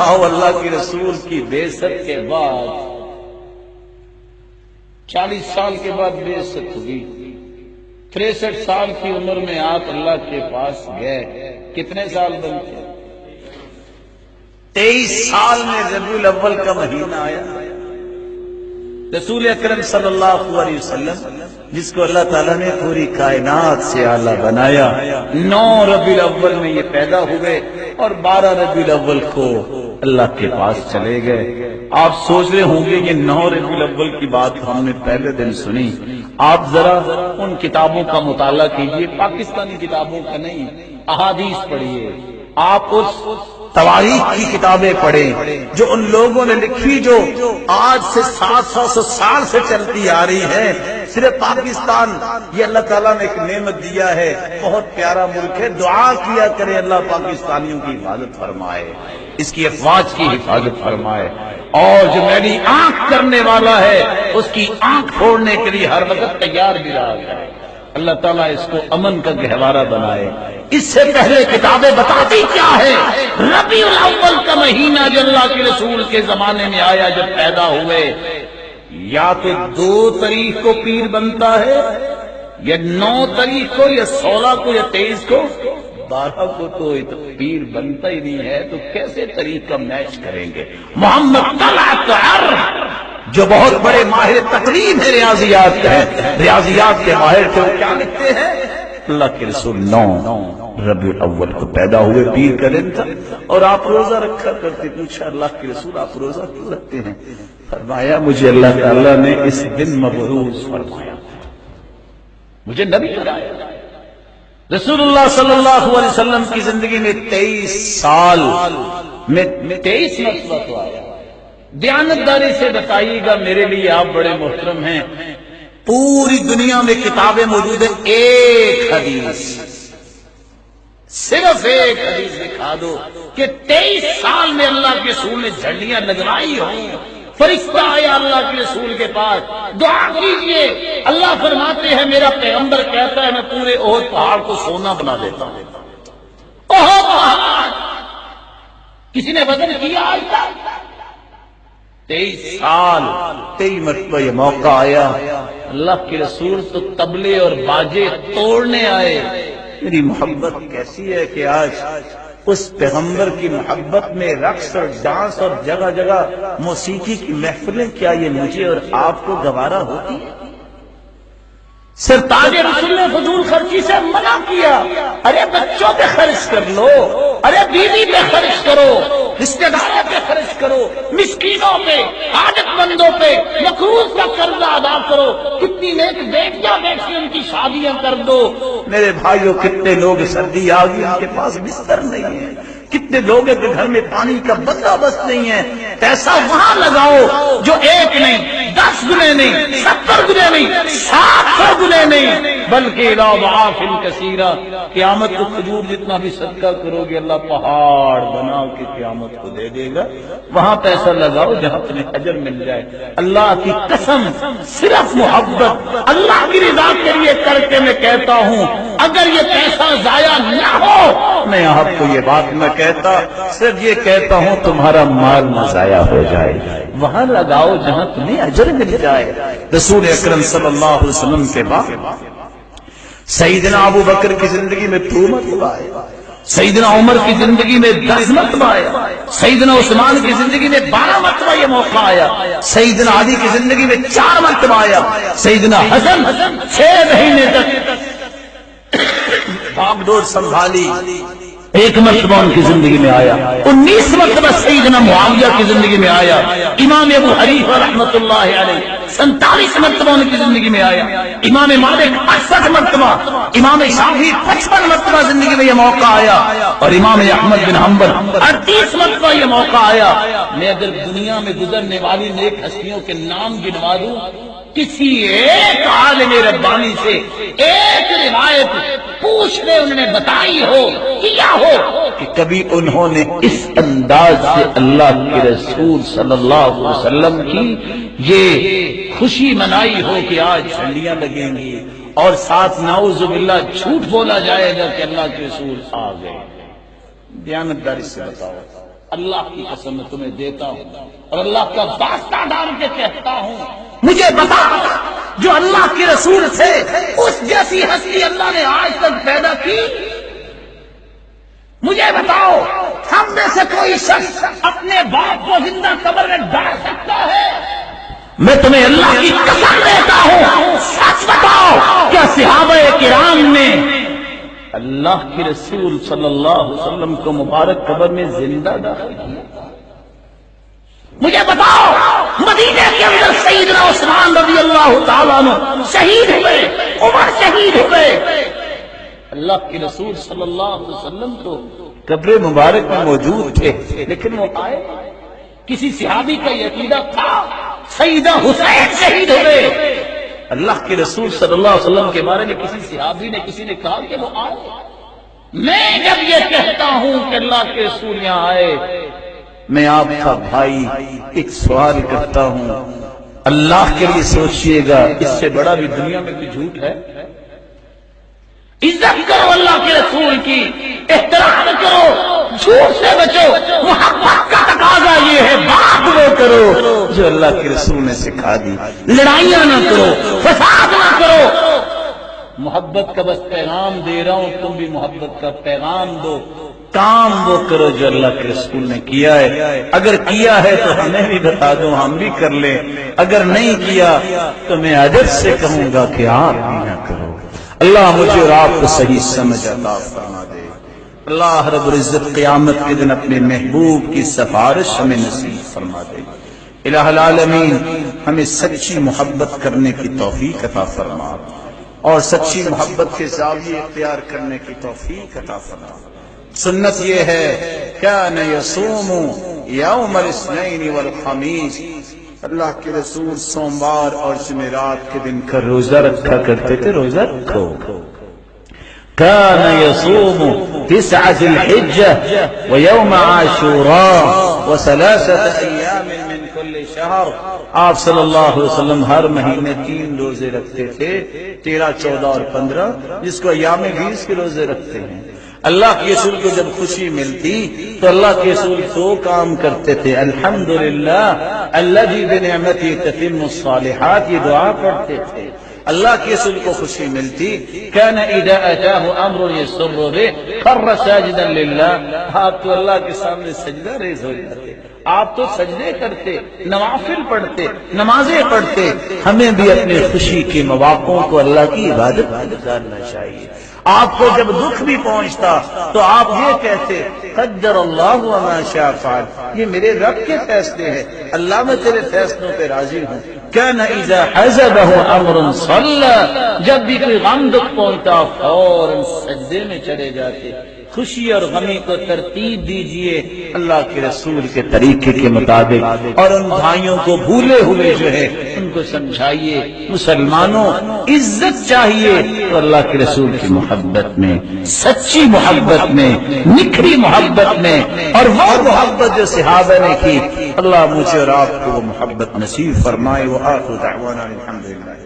بتاؤ اللہ کے رسول کی بعثت کے بعد 40 سال کے بعد بعثت ہوئی، 63 سال کی عمر میں آپ اللہ کے پاس گئے، کتنے سال بنتے؟ 23 سال میں ربیع الاول کا مہینہ آیا، رسول اکرم صلی اللہ علیہ وسلم جس کو اللہ تعالیٰ نے پوری کائنات سے اعلیٰ بنایا، 9 ربیع الاول میں یہ پیدا ہوئے اور 12 ربیع الاول کو اللہ کے پاس چلے گئے۔ آپ سوچ رہے ہوں گے کہ 9 ربیع الاول کی بات ہم نے پہلے دن سنی، آپ ذرا ان کتابوں کا مطالعہ کیجئے، پاکستانی کتابوں کا نہیں، احادیث پڑھیے، آپ اس تواریخ کی کتابیں پڑھیں جو ان لوگوں نے لکھی جو آج سے 700 سال سے چلتی آ رہی ہے۔ صرف پاکستان یہ اللہ تعالیٰ نے ایک نعمت دیا ہے، بہت پیارا ملک ہے، دعا کیا کرے اللہ پاکستانیوں کی حفاظت فرمائے، اس کی افواج کی حفاظت فرمائے، اور جو میری آنکھ کرنے والا ہے اس کی آنکھ پھوڑنے کے لیے ہر وقت تیار بھی رہا ہے۔ اللہ تعالیٰ اس کو امن کا گہوارہ بنائے۔ اس سے پہلے کتابیں بتاتی کیا ہے، ربیع الاول کا مہینہ جو اللہ کے رسول کے زمانے میں آیا، جب پیدا ہوئے، یا تو 2 تاریخ کو پیر بنتا ہے، یا 9 تاریخ کو، یا 16 کو، یا 23 کو، 12 کو تو پیر بنتا ہی نہیں ہے، تو کیسے تاریخ کا میچ کریں گے؟ محمد طلعت جو بہت بڑے ماہر تقریر ہے، ریاضیات کے ماہر تھے، وہ کیا لکھتے ہیں؟ اللہ کے رسول 9 ربیع الاول کو پیدا ہوئے، پیر کا دن تھا، اور آپ روزہ رکھا کرتے۔ پوچھا اللہ کے رسول آپ روزہ کیوں رکھتے ہیں؟ فرمایا مجھے اللہ تعالیٰ نے اس دن مبعوث فرمایا، مجھے نبی بنایا۔ رسول اللہ صلی اللہ علیہ وسلم کی زندگی میں 23 سال میں 23 مرتبہ تو آیا۔ دیانتداری سے بتائیے گا، میرے لیے آپ بڑے محترم ہیں، پوری دنیا میں کتابیں موجود ہیں، ایک حدیث، صرف ایک حدیث دکھا دو کہ 23 سال میں اللہ کے رسول نے جھنڈیاں لگائی ہوں۔ فرشتہ آیا اللہ کے رسول کے پاس، دعا کیجئے، اللہ فرماتے ہیں میرا پیغمبر کہتا ہے میں پورے احد پہاڑ کو سونا بنا دیتا ہوں۔ احد پہاڑ کسی نے وزن کیا آج تک؟ 23 سال 23 مرتبہ یہ موقع آیا، اللہ کے رسول تو طبلے اور باجے توڑنے آئے۔ میری محبت کیسی ہے کہ آج اس پیغمبر کی محبت میں رقص اور ڈانس اور جگہ جگہ موسیقی کی محفلیں، کیا یہ مجھے اور آپ کو گوارا ہوتی ہے؟ سرتاج رسول نے فضول خرچی سے منع کیا، ارے بچوں پہ خرچ کر لو، ارے بیوی پہ خرچ کرو، رشتہ داروں پہ خرچ کرو، مسکینوں پہ، حاجت مندوں پہ، مقروض کا قرضہ ادا کرو، کتنی نیک بیٹیاں بیٹھی ان کی شادیاں کر دو۔ میرے بھائیوں کتنے لوگ سردی آ گئی ان کے پاس بستر نہیں ہے، کتنے لوگ کے گھر میں پانی کا بندوبست نہیں ہے، پیسہ وہاں لگاؤ جو 1 نہیں، 10 گنے نہیں، 70 گنے نہیں، 700 گنے نہیں، بلکہ اضعاف کثیرہ۔ قیامت کو کھجور جتنا بھی صدقہ کرو گے اللہ پہاڑ بنا کے قیامت کو دے دے گا، وہاں پیسہ لگاؤ جہاں تمہیں اجر مل جائے۔ اللہ کی قسم، صرف محبت اللہ کی رضا کے لیے کر کے میں کہتا ہوں، اگر یہ پیسہ ضائع نہ ہو، میں آپ کو یہ بات نہ کہتا، صرف یہ کہتا ہوں تمہارا مال نہ ضائع ہو جائے، وہاں لگاؤ جہاں تمہیں اجر مل جائے۔ رسول اکرم صلی اللہ علیہ وسلم کے بعد سیدنا ابو بکر کی زندگی میں 2 مرتبہ آئے، سیدنا عمر کی زندگی میں 10 مرتبہ آیا، سیدنا عثمان کی زندگی میں 12 مرتبہ یہ موقع آیا، سیدنا علی کی زندگی میں 4 مرتبہ آیا، سیدنا حسن 6 مہینے تک بھاگ دوڑ سنبھالی، 1 مرتبہ ان کی زندگی میں آیا، 19 مرتبہ سیدنا معاویہ کی زندگی میں آیا، امام ابو حنیفہ رحمۃ اللہ علیہ 47 مرتبہ ان کی زندگی میں آیا، امام مالک 68 مرتبہ، امام شافعی 55 مرتبہ زندگی میں یہ موقع آیا، اور امام احمد بن حنبل 38 مرتبہ یہ موقع آیا۔ میں اگر دنیا میں گزرنے والی نیک ہستیوں کے نام گنوا دوں، کسی ایک عالم ربانی سے ایک روایت پوچھ لے انہوں نے بتائی ہو، کیا ہو کہ کبھی انہوں نے اس انداز سے اللہ کے رسول صلی اللہ علیہ وسلم کی یہ خوشی منائی ہو کہ آج جھنڈیاں لگیں گی، اور ساتھ نعوذ باللہ جھوٹ بولا جائے گا کہ اللہ کے رسول آ گئے۔ دیانتداری سے بتاؤ، اللہ کی قسم میں تمہیں دیتا ہوں اور اللہ کا واسطہ ڈال کے کہتا ہوں، مجھے بتا جو اللہ کے رسول تھے اس جیسی ہستی اللہ نے آج تک پیدا کی؟ مجھے بتاؤ ہم میں سے کوئی شخص اپنے باپ کو زندہ قبر میں ڈال سکتا ہے؟ میں تمہیں اللہ کی قسم دیتا ہوں، سچ بتاؤ کیا صحابہ کرام نے اللہ کے رسول صلی اللہ علیہ وسلم کو مبارک قبر میں زندہ داخل کیا؟ مجھے بتاؤ مدینے کے اندر سیدنا عثمان رضی اللہ تعالیٰ عنہ شہید ہوئے، عمر شہید ہوئے، اللہ کے رسول صلی اللہ علیہ وسلم تو قبر مبارک میں موجود تھے لیکن وہ آئے؟ کسی صحابی کا یہ عقیدہ تھا؟ سیدہ حسین شہید ہوئے، اللہ کے رسول صلی اللہ علیہ وسلم کے بارے میں کسی صحابی نے کسی نے کہا کہ وہ آئے؟ میں جب یہ کہتا ہوں کہ اللہ کے رسول یہاں آئے، میں آپ کا بھائی ایک سوال کرتا ہوں، اللہ کے لیے سوچئے گا اس سے بڑا بھی دنیا میں کوئی جھوٹ ہے؟ عزت کرو اللہ کے رسول کی، احترام کرو، جھوٹ سے بچو، محبت کا تقاضا یہ ہے بات وہ کرو جو اللہ کے رسول نے سکھا دی، لڑائیاں نہ کرو، فساد نہ کرو۔ محبت کا بس پیغام دے رہا ہوں، تم بھی محبت کا پیغام دو، کام وہ کرو جو اللہ کے رسول نے کیا ہے، اگر کیا ہے تو ہمیں بھی بتا دو ہم بھی کر لیں، اگر نہیں کیا تو میں ادب سے کہوں گا کہ آپ بھی نہ کرو۔ اللہ مجھے اور آپ کو صحیح سمجھ عطا فرما دے۔ اللہ رب العزت قیامت کے دن اپنے محبوب کی سفارش ہمیں نصیب فرما دے۔ الہ العالمین ہمیں سچی محبت کرنے کی توفیق عطا فرما اور سچی محبت کے زاویے اختیار کرنے کی توفیق عطا فرما۔ سنت یہ ہے کان یصوم یوم الاثنین والخمیس، اللہ کے رسول سوموار اور جمعرات کے دن کا روزہ رکھا کرتے تھے، روزہ رکھو۔ کان یصوم 9 ذی الحجہ ویوم عاشوراء وثلاثة ایام من کل شہر، آپ صلی اللہ علیہ وسلم ہر مہینے 3 روزے رکھتے تھے، 13، 14 اور 15، جس کو ایام 20 کے روزے رکھتے ہیں۔ اللہ کے رسول کو جب خوشی ملتی تو اللہ کے رسول 2 کام کرتے تھے، الحمدللہ الذی بنعمتہ تتم الصالحات، یہ دعا پڑھتے تھے۔ اللہ کے رسول کو خوشی ملتی، کان اذا اتاہ امر یسر بہ خر ساجدا للہ، آپ تو اللہ کے سامنے سجدہ ریز ہو جاتے، آپ تو سجدے کرتے، نوافل پڑھتے، نمازیں پڑھتے۔ ہمیں بھی اپنے خوشی کے مواقعوں کو اللہ کی عبادت میں گزارنا چاہیے۔ آپ کو جب دکھ بھی پہنچتا تو آپ یہ کہتے قدر اللہ وما شاء فعل، یہ میرے رب کے فیصلے ہیں، اللہ میں تیرے فیصلوں پہ راضی ہوں۔ کان اذا حزبہ امر صلی، جب بھی کوئی غم دکھ پہنچتا فوراً سجدے میں چلے جاتے۔ خوشی اور غمی کو ترتیب دیجئے اللہ کے رسول کے طریقے کے مطابق، اور ان بھائیوں کو بھولے ہوئے جو ہے ان کو سمجھائیے۔ مسلمانوں عزت چاہیے تو اللہ کے رسول کی محبت میں، سچی محبت میں، نکھری محبت میں، اور وہ محبت جو صحابہ نے کی، اللہ مجھے اور آپ کو وہ محبت نصیب فرمائے۔ وآخر دعوانا الحمدللہ۔